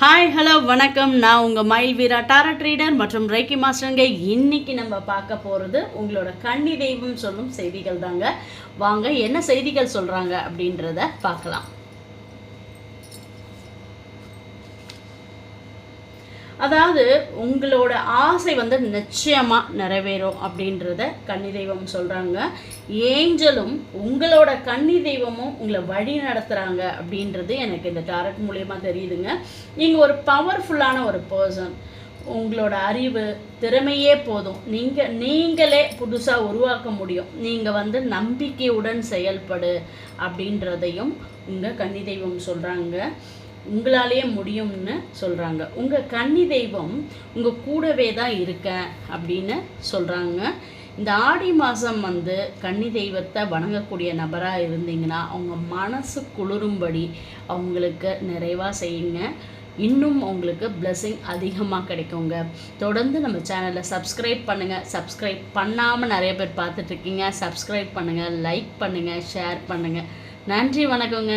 Hi hello வணக்கம். நான் உங்கள் மயில் வீரா டாரட் ரீடர் மற்றும் ரைக்கி மாஸ்டருங்க. இன்றைக்கி நம்ம பார்க்க போகிறது உங்களோட கன்னி தெய்வம் சொல்லும் செய்திகள் தாங்க. வாங்க என்ன செய்திகள் சொல்கிறாங்க அப்படின்றத பார்க்கலாம். அதாவது உங்களோட ஆசை நிச்சயமாக நிறைவேறும் அப்படின்றத கன்னி தெய்வம் சொல்கிறாங்க. ஏஞ்சலும் உங்களோட கன்னி தெய்வமும் உங்களை வழி நடத்துகிறாங்க அப்படின்றது எனக்கு இந்த டாரட் மூலியமாக தெரியுதுங்க. நீங்கள் ஒரு பவர்ஃபுல்லான ஒரு பர்சன். உங்களோட அறிவு திறமையே போதும், நீங்களே புதுசாக உருவாக்க முடியும். நீங்கள் நம்பிக்கையுடன் செயல்படு அப்படின்றதையும் உங்கள் கன்னி தெய்வம் சொல்கிறாங்க. உங்களாலேயே முடியும்னு சொல்கிறாங்க. உங்கள் கன்னி தெய்வம் உங்கள் கூடவே தான் இருக்கேன் அப்படின்னு சொல்கிறாங்க. இந்த ஆடி மாதம் கன்னி தெய்வத்தை வணங்கக்கூடிய நபராக இருந்தீங்கன்னா அவங்க மனசு குளிரும்படி அவங்களுக்கு நிறைவாக செய்யுங்க. இன்னும் உங்களுக்கு பிளெஸ்ஸிங் அதிகமாக கிடைக்குங்க. தொடர்ந்து நம்ம சேனலை சப்ஸ்கிரைப் பண்ணுங்கள். சப்ஸ்கிரைப் பண்ணாமல் நிறைய பேர் பார்த்துட்ருக்கீங்க. சப்ஸ்கிரைப் பண்ணுங்கள், லைக் பண்ணுங்கள், ஷேர் பண்ணுங்கள். நன்றி, வணக்கங்க.